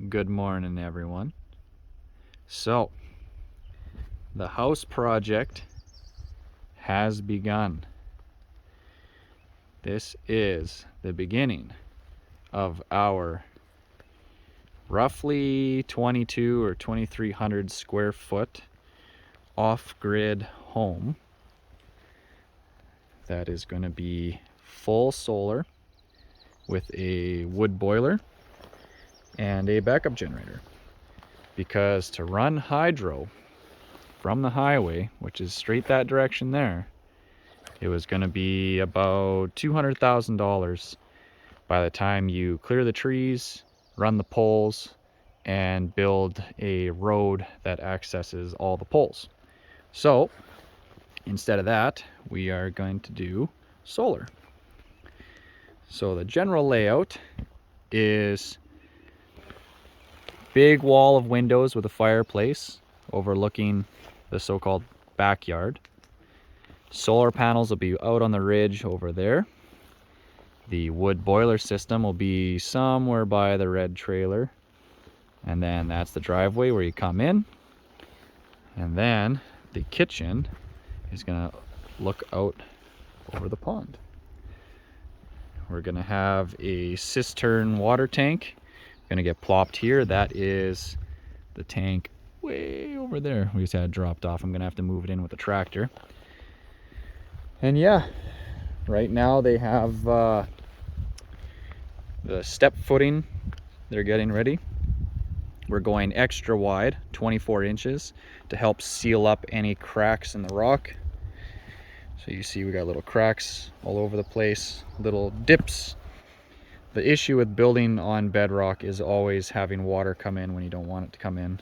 Good morning, everyone. So, the house project has begun. This is the beginning of our roughly 22 or 2300 square foot off-grid home that is going to be full solar with a wood boiler and a backup generator. Because to run hydro from the highway, which is straight that direction there, it was going to be about $200,000 by the time you clear the trees, run the poles, and build a road that accesses all the poles. So instead of that, we are going to do solar. So the general layout is big wall of windows with a fireplace overlooking the so-called backyard. Solar panels will be out on the ridge over there. The wood boiler system will be somewhere by the red trailer. And then that's the driveway where you come in. And then the kitchen is gonna look out over the pond. We're gonna have a cistern water tank. Gonna get plopped here. That is the tank way over there. We just had it dropped off. I'm gonna have to move it in with a tractor. And yeah, right now they have the step footing they're getting ready. We're going extra wide, 24 inches, to help seal up any cracks in the rock. So you see we got little cracks all over the place, little dips. The issue with building on bedrock is always having water come in when you don't want it to come in.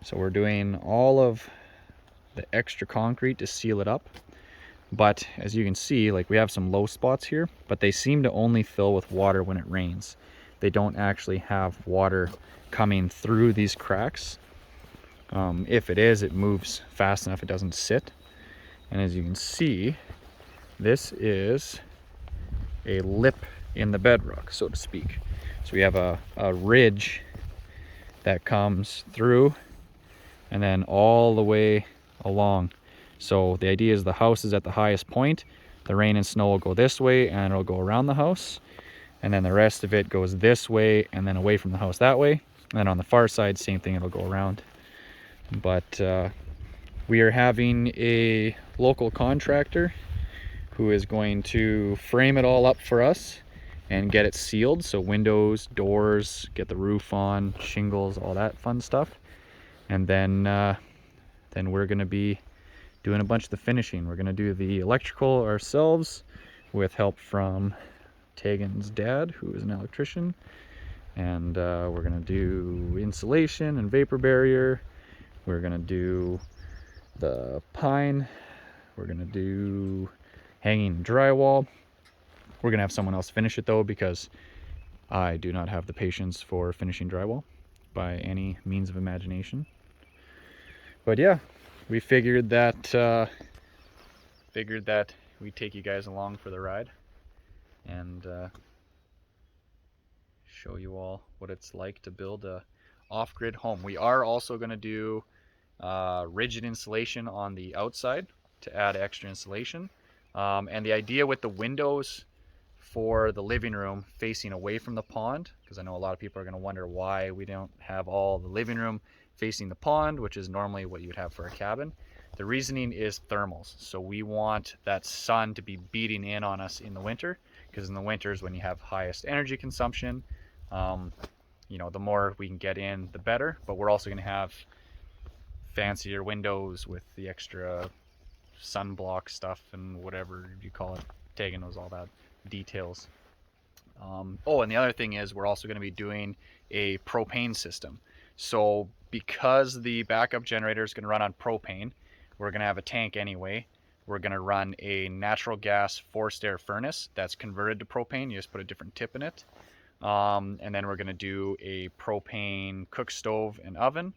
So we're doing all of the extra concrete to seal it up. But as you can see, like we have some low spots here, but they seem to only fill with water when it rains. They don't actually have water coming through these cracks. If it is, it moves fast enough, it doesn't sit. And as you can see, this is a lip in the bedrock, so to speak. So we have a ridge that comes through and then all the way along. So the idea is the house is at the highest point, the rain and snow will go this way and it'll go around the house, and then the rest of it goes this way and then away from the house that way, and then on the far side same thing, it'll go around. But we are having a local contractor who is going to frame it all up for us and get it sealed, so windows, doors, get the roof on, shingles, all that fun stuff. And then we're going to be doing a bunch of the finishing. We're going to do the electrical ourselves with help from Tegan's dad, who is an electrician. And we're going to do insulation and vapor barrier. We're going to do the pine. We're going to do hanging drywall. We're going to have someone else finish it though, because I do not have the patience for finishing drywall by any means of imagination. But yeah, we figured that we'd take you guys along for the ride and show you all what it's like to build a off-grid home. We are also going to do rigid insulation on the outside to add extra insulation. And the idea with the windows for the living room facing away from the pond, because I know a lot of people are going to wonder why we don't have all the living room facing the pond, which is normally what you would have for a cabin. The reasoning is thermals. So we want that sun to be beating in on us in the winter, because in the winters when you have highest energy consumption, you know, the more we can get in, the better. But we're also going to have fancier windows with the extra sunblock stuff and whatever you call it. Tegan knows all that details. Oh, and the other thing is we're also going to be doing a propane system. So because the backup generator is going to run on propane, we're going to have a tank anyway. We're going to run a natural gas forced air furnace that's converted to propane. You just put a different tip in it. And then we're going to do a propane cook stove and oven,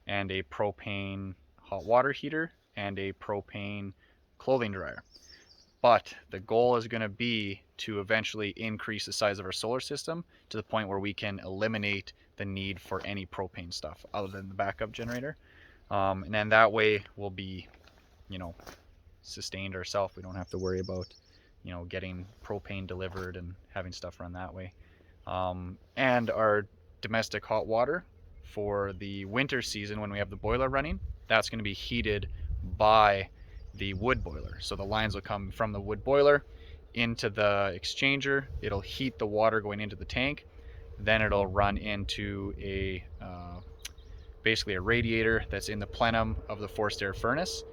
and a propane hot water heater, and a propane clothing dryer. But the goal is going to be to eventually increase the size of our solar system to the point where we can eliminate the need for any propane stuff other than the backup generator. And then that way we'll be, you know, sustained ourselves. We don't have to worry about, you know, getting propane delivered and having stuff run that way. And our domestic hot water for the winter season when we have the boiler running, that's going to be heated by the wood boiler. So the lines will come from the wood boiler into the exchanger. It'll heat the water going into the tank. Then it'll run into a basically a radiator that's in the plenum of the forced air furnace,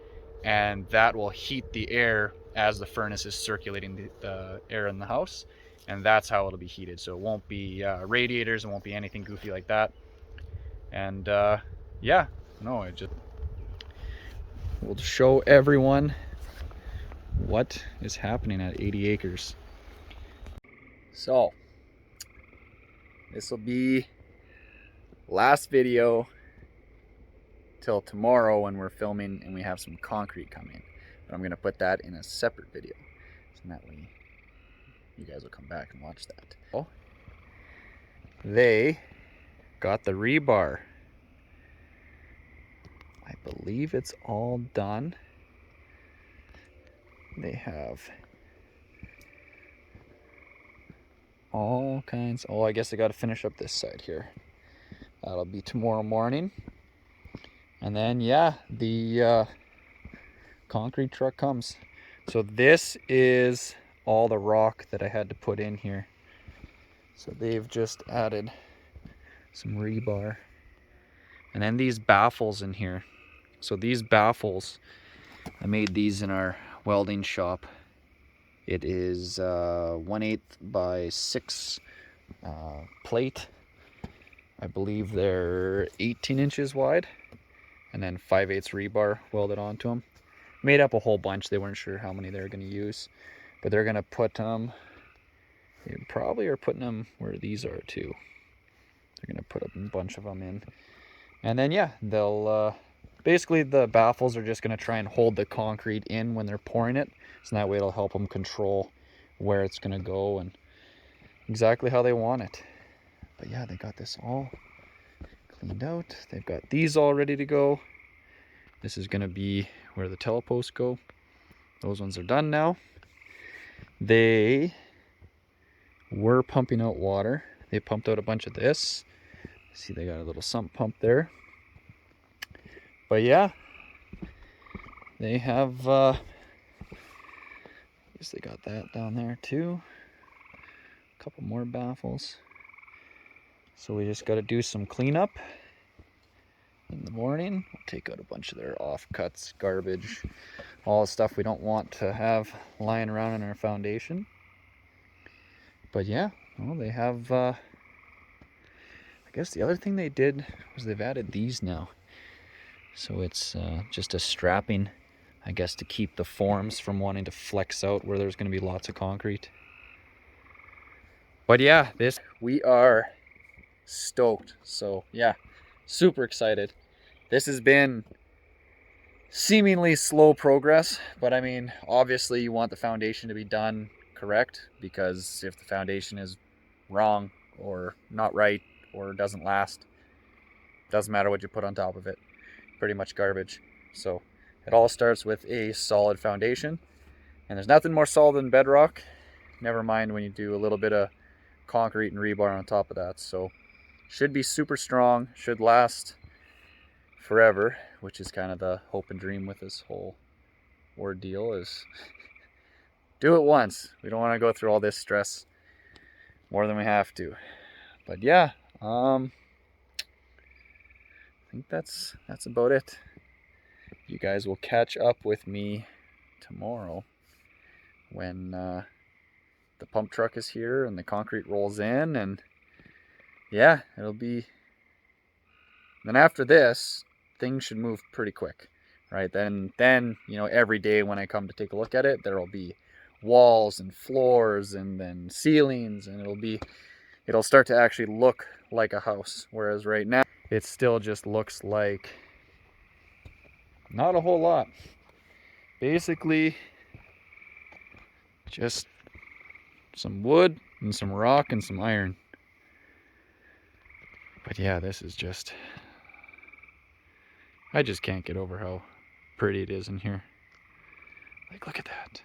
and that will heat the air as the furnace is circulating the air in the house, and that's how it'll be heated. So it won't be radiators, it won't be anything goofy like that. And yeah, no, we'll show everyone what is happening at 80 acres. So this will be last video till tomorrow when we're filming and we have some concrete coming. But I'm going to put that in a separate video, so that way you guys will come back and watch that. Oh, they got the rebar. I believe it's all done. They have all kinds. Oh, I guess I got to finish up this side here. That'll be tomorrow morning. And then, yeah, the concrete truck comes. So this is all the rock that I had to put in here. So they've just added some rebar. And then these baffles in here. So these baffles, I made these in our welding shop. It is 1/8 by 6 plate. I believe they're 18 inches wide. And then 5/8 rebar welded onto them. Made up a whole bunch. They weren't sure how many they were going to use, but they're going to put them. They probably are putting them where these are too. They're going to put a bunch of them in, and then yeah, they'll basically the baffles are just going to try and hold the concrete in when they're pouring it, so that way it'll help them control where it's going to go and exactly how they want it. But yeah, they got this all cleaned out. They've got these all ready to go. This is going to be where the teleposts go. Those ones are done now. They were pumping out water. They pumped out a bunch of this. See, they got a little sump pump there. But yeah, they have, I guess they got that down there too. A couple more baffles. So we just got to do some cleanup in the morning. We'll take out a bunch of their offcuts, garbage, all the stuff we don't want to have lying around in our foundation. But yeah, well, they have, I guess the other thing they did was they've added these now. So it's just a strapping, I guess, to keep the forms from wanting to flex out where there's going to be lots of concrete. But yeah, we are stoked. So yeah, super excited. This has been seemingly slow progress, but I mean, obviously you want the foundation to be done correct, because if the foundation is wrong or not right or doesn't last, doesn't matter what you put on top of it, pretty much garbage. So it all starts with a solid foundation, and there's nothing more solid than bedrock, never mind when you do a little bit of concrete and rebar on top of that. So should be super strong, should last forever, which is kind of the hope and dream with this whole ordeal, is do it once. We don't want to go through all this stress more than we have to. But yeah, I think that's about it. You guys will catch up with me tomorrow when the pump truck is here and the concrete rolls in, and yeah, it'll be, then after this things should move pretty quick, right? Then you know, every day when I come to take a look at it, there will be walls and floors and then ceilings, and it'll start to actually look like a house, whereas right now it still just looks like not a whole lot. Basically Just some wood and some rock and some iron. But yeah, this is just, I just can't get over how pretty it is in here. Like, look at that.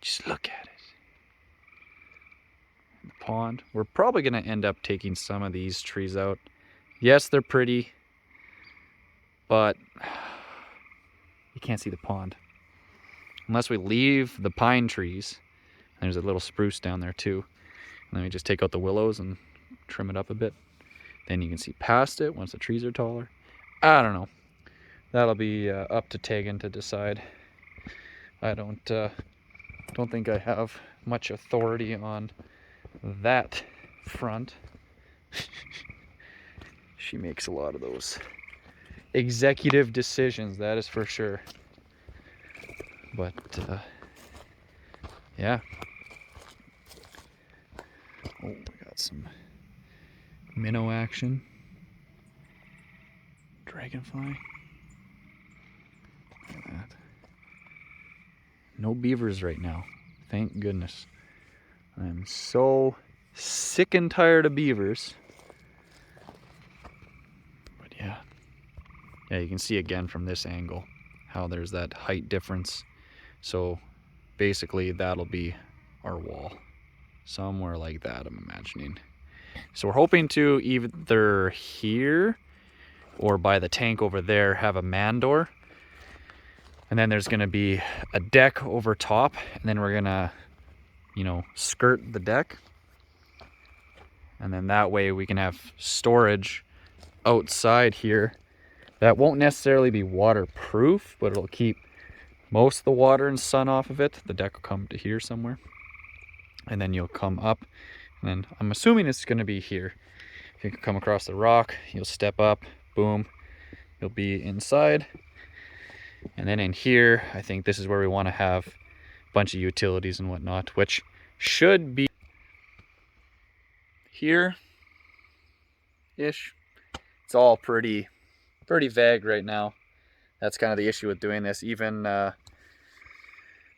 Just look at it. The pond. We're probably going to end up taking some of these trees out. Yes, they're pretty, but you can't see the pond. Unless we leave the pine trees. There's a little spruce down there too. And then we just take out the willows and trim it up a bit. Then you can see past it once the trees are taller. I don't know. That'll be up to Tegan to decide. I don't think I have much authority on that front. She makes a lot of those executive decisions, that is for sure. But yeah. Oh, we got some minnow action. Dragonfly. Look at that. No beavers right now. Thank goodness. I'm so sick and tired of beavers. But yeah. Yeah, you can see again from this angle how there's that height difference. So basically that'll be our wall. Somewhere like that, I'm imagining. So we're hoping to either here or by the tank over there have a man door. And then there's gonna be a deck over top, and then we're gonna, you know, skirt the deck. And then that way we can have storage outside here that won't necessarily be waterproof, but it'll keep most of the water and sun off of it. The deck will come to here somewhere. And then you'll come up, and then I'm assuming it's gonna be here. If you can come across the rock, you'll step up, boom, you'll be inside. And then in here, I think this is where we want to have a bunch of utilities and whatnot, which should be here-ish. It's all pretty vague right now. That's kind of the issue with doing this. Even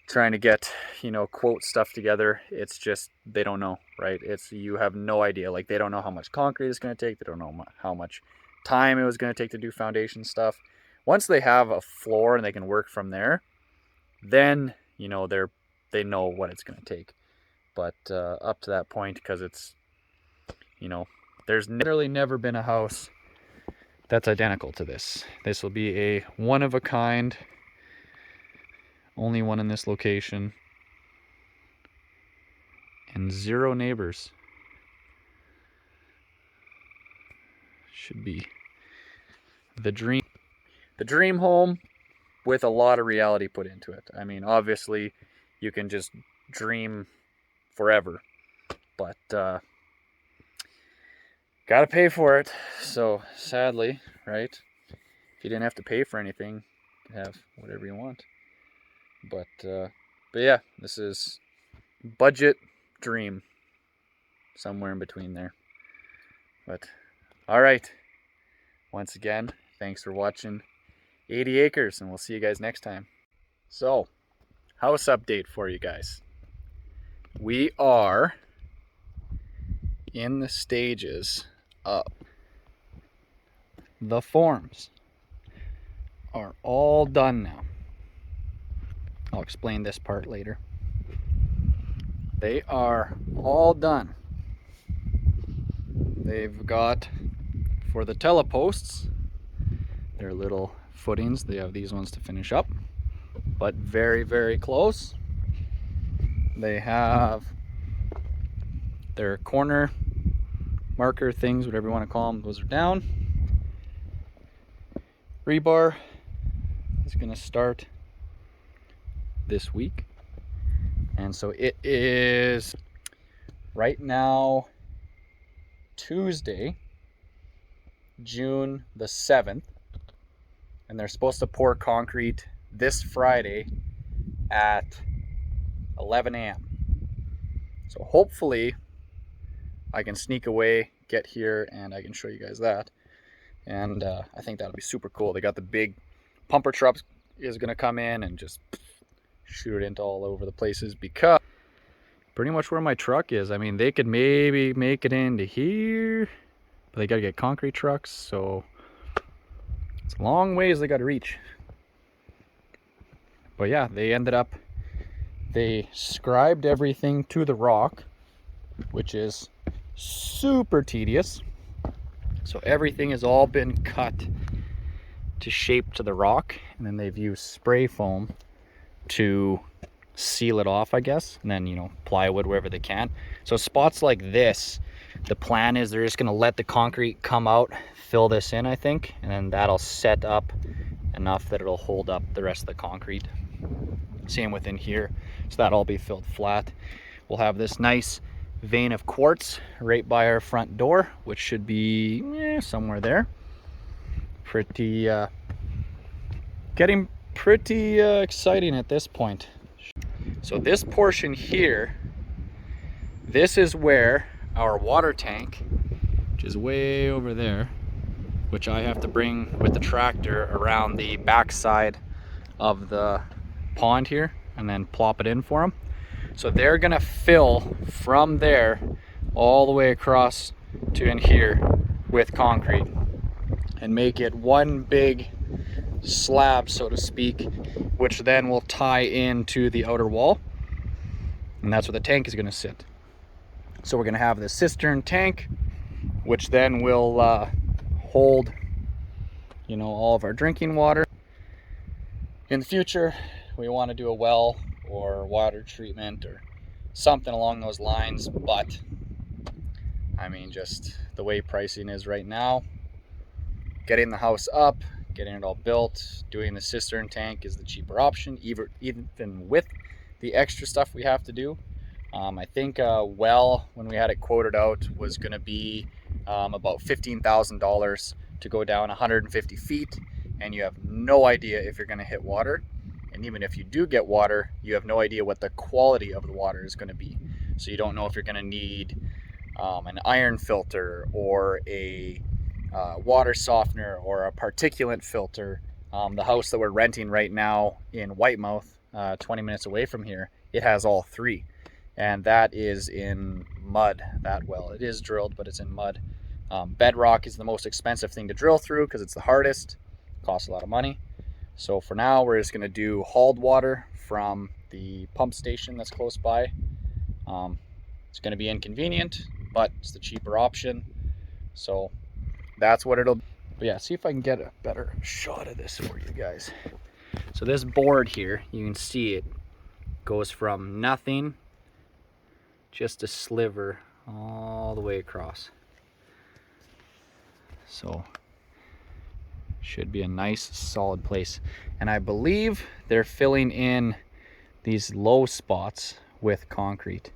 trying to get, you know, quote stuff together, it's just, they don't know, right? You have no idea. Like, they don't know how much concrete it's going to take. They don't know how much time it was going to take to do foundation stuff. Once they have a floor and they can work from there, then, you know, they know what it's going to take. But up to that point, because it's, you know, there's literally never been a house that's identical to this. This will be a one of a kind, only one in this location, and 0 neighbors. Should be the dream home with a lot of reality put into it. I mean, obviously you can just dream forever, but gotta pay for it. So sadly, right, if you didn't have to pay for anything, you can have whatever you want. But yeah, this is budget dream, somewhere in between there. But all right, once again, thanks for watching 80 Acres, and we'll see you guys next time. So, house update for you guys. We are in the stages of the forms are all done now. I'll explain this part later. They are all done. They've got, for the teleposts, their little footings. They have these ones to finish up, but very, very close. They have their corner marker things, whatever you want to call them. Those are down. Rebar is going to start this week, and so it is right now Tuesday, June the 7th, and they're supposed to pour concrete this Friday at 11 a.m. So hopefully I can sneak away, get here, and I can show you guys that. And I think that'll be super cool. They got the big pumper trucks is going to come in and just shoot it into all over the places, because pretty much where my truck is, I mean, they could maybe make it into here, but they got to get concrete trucks, so it's a long ways they got to reach. But yeah, they scribed everything to the rock, which is super tedious. So everything has all been cut to shape to the rock, and then they've used spray foam to seal it off, I guess, and then, you know, plywood wherever they can. So spots like this, the plan is they're just going to let the concrete come out, fill this in, I think, and then that'll set up enough that it'll hold up the rest of the concrete. Same within here, so that'll all be filled flat. We'll have this nice vein of quartz right by our front door, which should be somewhere there. Pretty getting pretty exciting at this point. So this portion here, this is where our water tank, which is way over there, which I have to bring with the tractor around the backside of the pond here and then plop it in for them. So they're gonna fill from there all the way across to in here with concrete and make it one big slab, so to speak, which then will tie into the outer wall, and that's where the tank is going to sit. So we're going to have the cistern tank, which then will hold, you know, all of our drinking water. In the future, we want to do a well or water treatment or something along those lines, but I mean, just the way pricing is right now, getting the house up, getting it all built, doing the cistern tank is the cheaper option, even with the extra stuff we have to do. I think well, when we had it quoted out, was going to be about $15,000 to go down 150 feet, and you have no idea if you're going to hit water. And even if you do get water, you have no idea what the quality of the water is going to be. So you don't know if you're going to need an iron filter or a water softener or a particulate filter. The house that we're renting right now in Whitemouth, 20 minutes away from here, it has all three, and that is in mud. That well, it is drilled, but it's in mud. Bedrock is the most expensive thing to drill through because it's the hardest, costs a lot of money. So for now, we're just going to do hauled water from the pump station that's close by. It's going to be inconvenient, but it's the cheaper option. So that's what it'll be. But yeah, see if I can get a better shot of this for you guys. So this board here, you can see it goes from nothing, just a sliver, all the way across. So should be a nice solid place. And I believe they're filling in these low spots with concrete.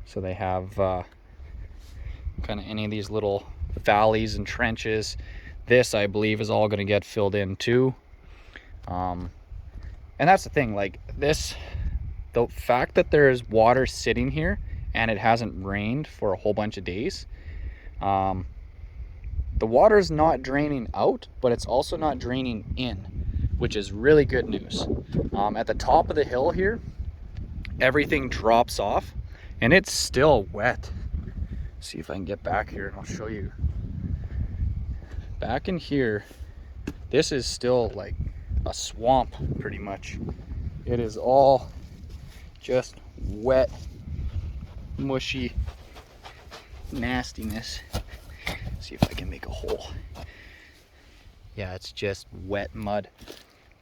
So they have kind of any of these little valleys and trenches. This, I believe, is all going to get filled in too. And that's the thing, like this, the fact that there's water sitting here and it hasn't rained for a whole bunch of days, the water is not draining out, but it's also not draining in, which is really good news. At the top of the hill here, everything drops off and it's still wet. See if I can get back here and I'll show you. Back in here, this is still like a swamp pretty much. It is all just wet, mushy nastiness. See if I can make a hole. Yeah, it's just wet mud,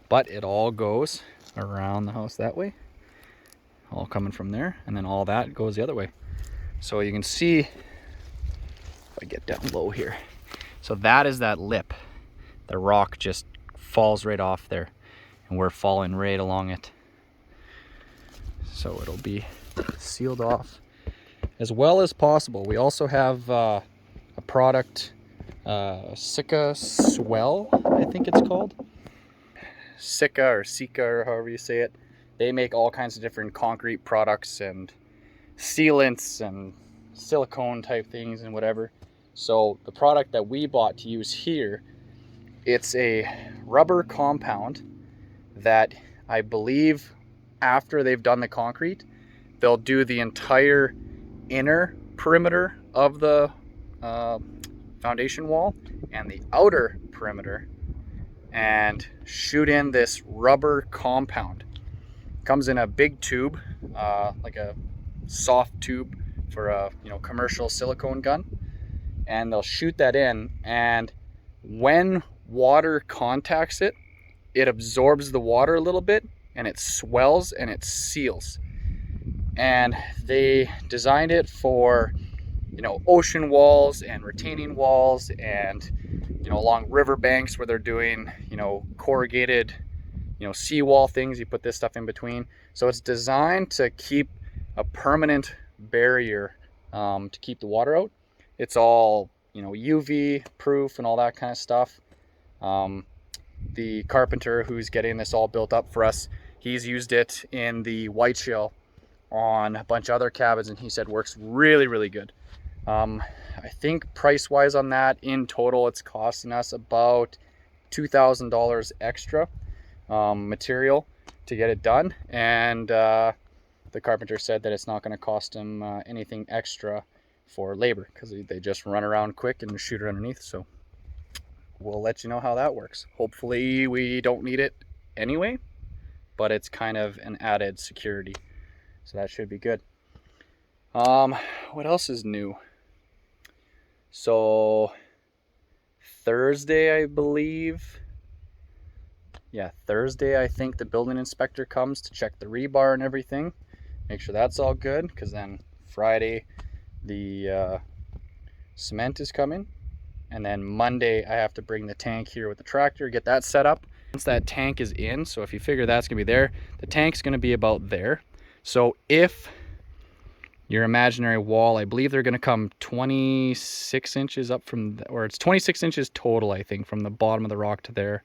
but it all goes around the house that way, all coming from there, and then all that goes the other way. So you can see, if I get down low here, so that is that lip. The rock just falls right off there, and we're falling right along it. So it'll be sealed off as well as possible. We also have a product, Sika Swell, I think it's called. Sika or Sika, or however you say it. They make all kinds of different concrete products and sealants and silicone type things and whatever. So the product that we bought to use here, it's a rubber compound that I believe after they've done the concrete, they'll do the entire inner perimeter of the foundation wall and the outer perimeter and shoot in this rubber compound. Comes in a big tube, like a soft tube for a commercial silicone gun, and they'll shoot that in, and when water contacts it, it absorbs the water a little bit and it swells and it seals. And they designed it for ocean walls and retaining walls, and along river banks where they're doing corrugated seawall things. You put this stuff in between, so it's designed to keep a permanent barrier to keep the water out. It's all UV proof and all that kind of stuff. The carpenter who's getting this all built up for us, he's used it in the Whiteshell on a bunch of other cabins, and he said works really, really good. I think price wise on that, in total it's costing us about $2,000 extra material to get it done, and the carpenter said that it's not going to cost him anything extra for labor, because they just run around quick and shoot it underneath. So we'll let you know how that works. Hopefully we don't need it anyway, but it's kind of an added security, so that should be good. What else is new? So Thursday, I believe, Thursday, I think the building inspector comes to check the rebar and everything, make sure that's all good, because then Friday the cement is coming, and then Monday I have to bring the tank here with the tractor, get that set up. Once that tank is in, so if you figure that's gonna be there, the tank's gonna be about there. So if your imaginary wall, I believe they're gonna come 26 inches up from, or it's 26 inches total, I think, from the bottom of the rock to there.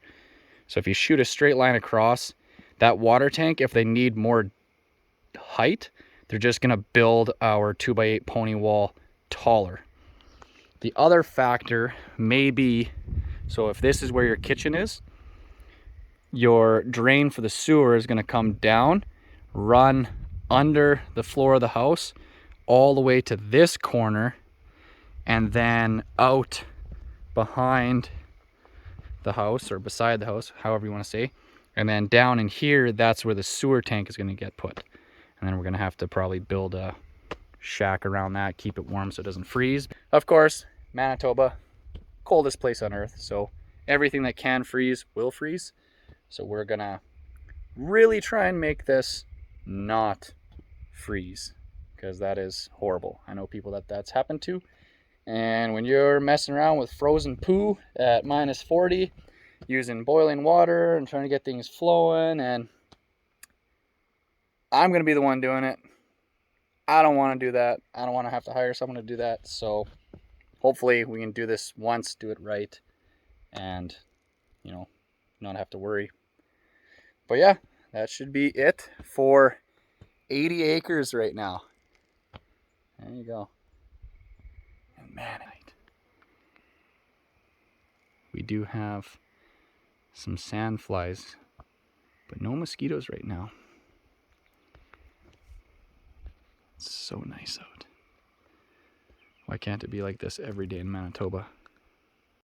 So if you shoot a straight line across, that water tank, if they need more height, they're just gonna build our 2x8 pony wall taller. The other factor may be, so if this is where your kitchen is, your drain for the sewer is gonna come down, run under the floor of the house, all the way to this corner, and then out behind the house, or beside the house, however you want to say, and then down in here, that's where the sewer tank is going to get put. And then we're going to have to probably build a shack around that, keep it warm so it doesn't freeze. Of course, Manitoba, coldest place on earth, so everything that can freeze will freeze. So we're gonna really try and make this not freeze, because that is horrible. I know people that's happened to, and when you're messing around with frozen poo at -40, using boiling water and trying to get things flowing, and I'm gonna be the one doing it. I don't want to do that. I don't want to have to hire someone to do that. So hopefully we can do this once, do it right, and not have to worry. But yeah, that should be it for 80 acres right now. There you go. And man, we do have some sand flies, but no mosquitoes right now. It's so nice out. Why can't it be like this every day in Manitoba?